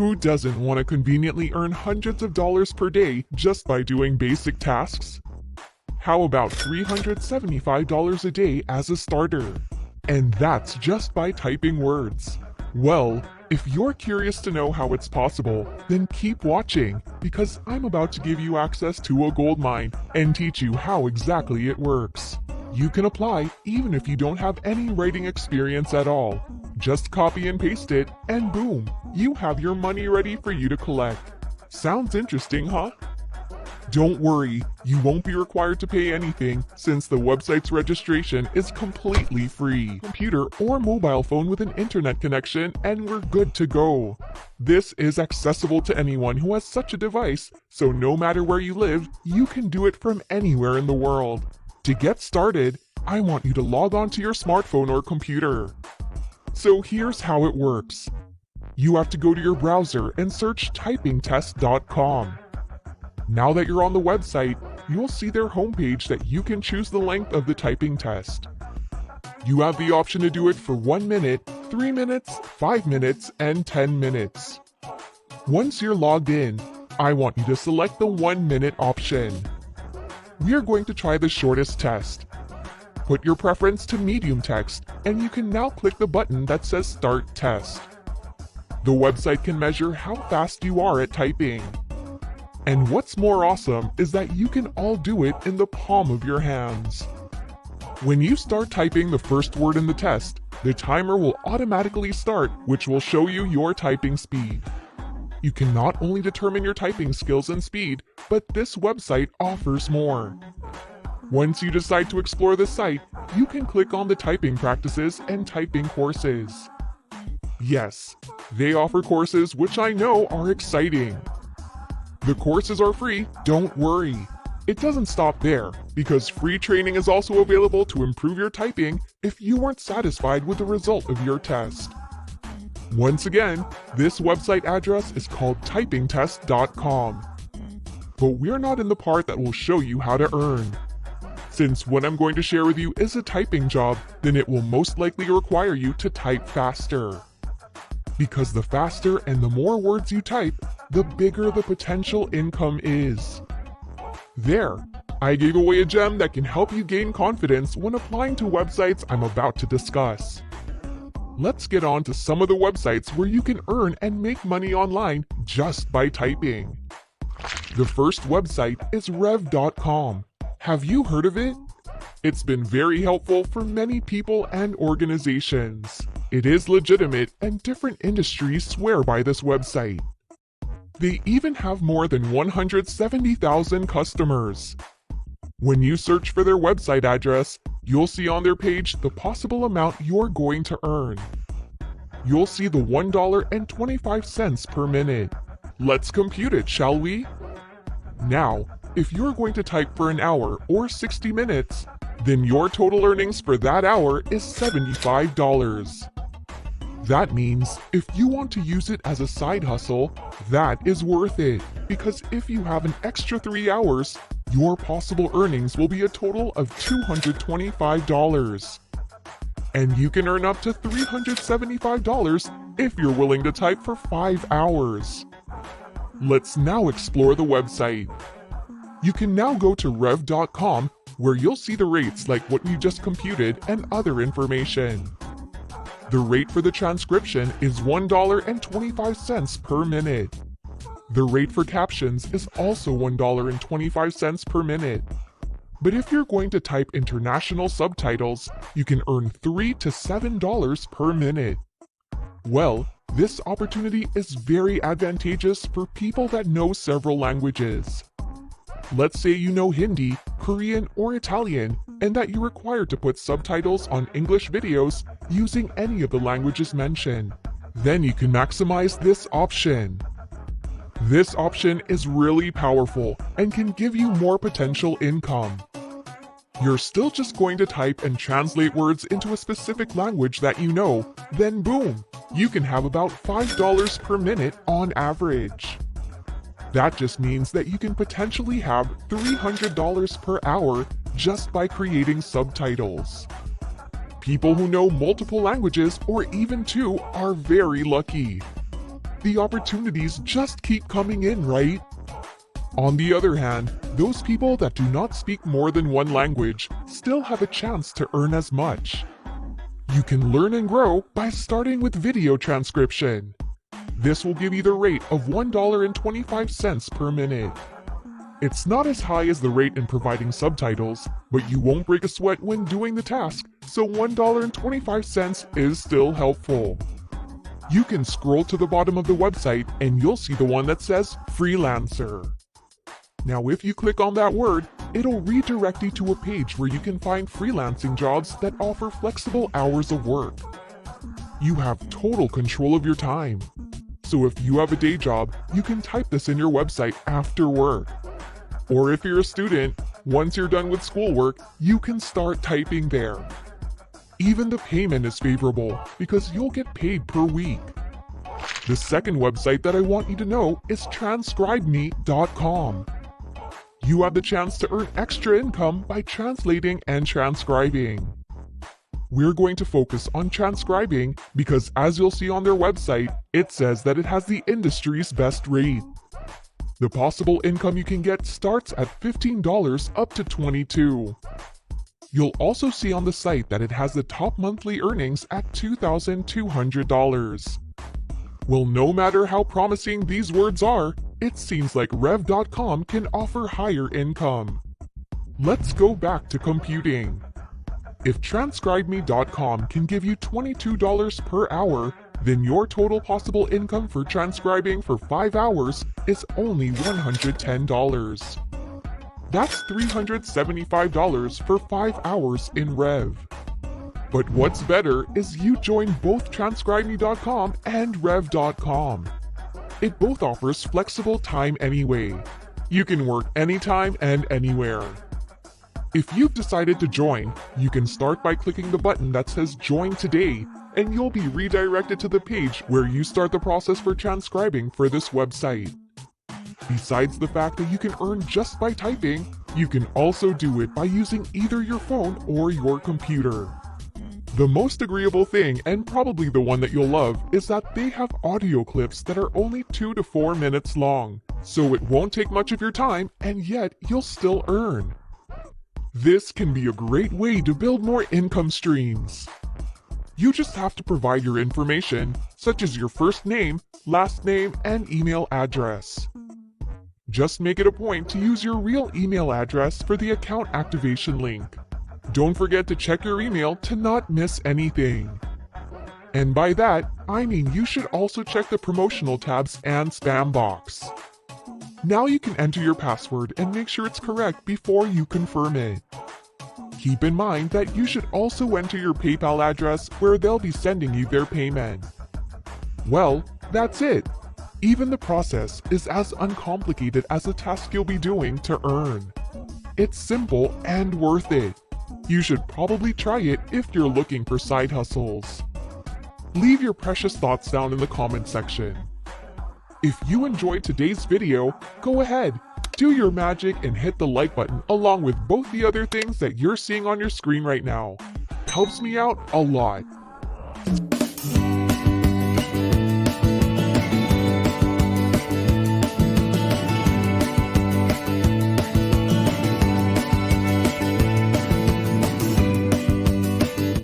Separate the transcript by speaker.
Speaker 1: Who doesn't want to conveniently earn hundreds of dollars per day just by doing basic tasks? How about $375 a day as a starter? And that's just by typing words. Well, if you're curious to know how it's possible, then keep watching, because I'm about to give you access to a goldmine and teach you how exactly it works. You can apply even if you don't have any writing experience at all. Just copy and paste it, and boom, you have your money ready for you to collect. Sounds interesting, huh? Don't worry, you won't be required to pay anything since the website's registration is completely free. Computer or mobile phone with an internet connection and we're good to go. This is accessible to anyone who has such a device, so no matter where you live, you can do it from anywhere in the world. To get started, I want you to log on to your smartphone or computer. So here's how it works. You have to go to your browser and search typingtest.com. Now that you're on the website, you'll see their homepage that you can choose the length of the typing test. You have the option to do it for 1 minute, 3 minutes, 5 minutes, and 10 minutes. Once you're logged in, I want you to select the 1 minute option. We are going to try the shortest test. Put your preference to medium text, and you can now click the button that says Start Test. The website can measure how fast you are at typing. And what's more awesome is that you can all do it in the palm of your hands. When you start typing the first word in the test, the timer will automatically start, which will show you your typing speed. You can not only determine your typing skills and speed, but this website offers more. Once you decide to explore the site, you can click on the typing practices and typing courses. Yes, they offer courses which I know are exciting. The courses are free, don't worry. It doesn't stop there, because free training is also available to improve your typing if you weren't satisfied with the result of your test. Once again, this website address is called typingtest.com. But we're not in the part that will show you how to earn. Since what I'm going to share with you is a typing job, then it will most likely require you to type faster. Because the faster and the more words you type, the bigger the potential income is. There, I gave away a gem that can help you gain confidence when applying to websites I'm about to discuss. Let's get on to some of the websites where you can earn and make money online just by typing. The first website is Rev.com. Have you heard of it? It's been very helpful for many people and organizations. It is legitimate and different industries swear by this website. They even have more than 170,000 customers. When you search for their website address, you'll see on their page the possible amount you're going to earn. You'll see the $1.25 per minute. Let's compute it, shall we? Now, if you're going to type for an hour or 60 minutes, then your total earnings for that hour is $75. That means if you want to use it as a side hustle, that is worth it, because if you have an extra 3 hours, your possible earnings will be a total of $225. And you can earn up to $375 if you're willing to type for 5 hours. Let's now explore the website. You can now go to Rev.com, where you'll see the rates like what you just computed and other information. The rate for the transcription is $1.25 per minute. The rate for captions is also $1.25 per minute. But if you're going to type international subtitles, you can earn $3 to $7 per minute. Well, this opportunity is very advantageous for people that know several languages. Let's say you know Hindi, Korean, or Italian, and that you're required to put subtitles on English videos using any of the languages mentioned. Then you can maximize this option. This option is really powerful and can give you more potential income. You're still just going to type and translate words into a specific language that you know, then boom, you can have about $5 per minute on average. That just means that you can potentially have $300 per hour just by creating subtitles. People who know multiple languages or even 2 are very lucky. the opportunities just keep coming in, right? On the other hand, those people that do not speak more than one language still have a chance to earn as much. You can learn and grow by starting with video transcription. This will give you the rate of $1.25 per minute. It's not as high as the rate in providing subtitles, but you won't break a sweat when doing the task, so $1.25 is still helpful. You can scroll to the bottom of the website and you'll see the one that says Freelancer. Now if you click on that word, it'll redirect you to a page where you can find freelancing jobs that offer flexible hours of work. You have total control of your time. So if you have a day job, you can type this in your website after work. Or if you're a student, once you're done with schoolwork, you can start typing there. Even the payment is favorable because you'll get paid per week. The second website that I want you to know is transcribeme.com. You have the chance to earn extra income by translating and transcribing. We're going to focus on transcribing because, as you'll see on their website, it says that it has the industry's best rate. The possible income you can get starts at $15 up to $22. You'll also see on the site that it has the top monthly earnings at $2,200. Well, no matter how promising these words are, it seems like Rev.com can offer higher income. Let's go back to computing. If TranscribeMe.com can give you $22 per hour, then your total possible income for transcribing for 5 hours is only $110. That's $375 for 5 hours in Rev. But what's better is you join both TranscribeMe.com and Rev.com. It both offers flexible time anyway. You can work anytime and anywhere. If you've decided to join, you can start by clicking the button that says Join Today, and you'll be redirected to the page where you start the process for transcribing for this website. Besides the fact that you can earn just by typing, you can also do it by using either your phone or your computer. The most agreeable thing, and probably the one that you'll love, is that they have audio clips that are only 2 to 4 minutes long, so it won't take much of your time and yet you'll still earn. This can be a great way to build more income streams. You just have to provide your information, such as your first name, last name, and email address. Just make it a point to use your real email address for the account activation link. Don't forget to check your email to not miss anything. And by that, I mean you should also check the promotional tabs and spam box. Now you can enter your password and make sure it's correct before you confirm it. Keep in mind that you should also enter your PayPal address where they'll be sending you their payment. Well, that's it. Even the process is as uncomplicated as the task you'll be doing to earn. It's simple and worth it. You should probably try it if you're looking for side hustles. Leave your precious thoughts down in the comment section. If you enjoyed today's video, go ahead, do your magic and hit the like button along with both the other things that you're seeing on your screen right now. Helps me out a lot.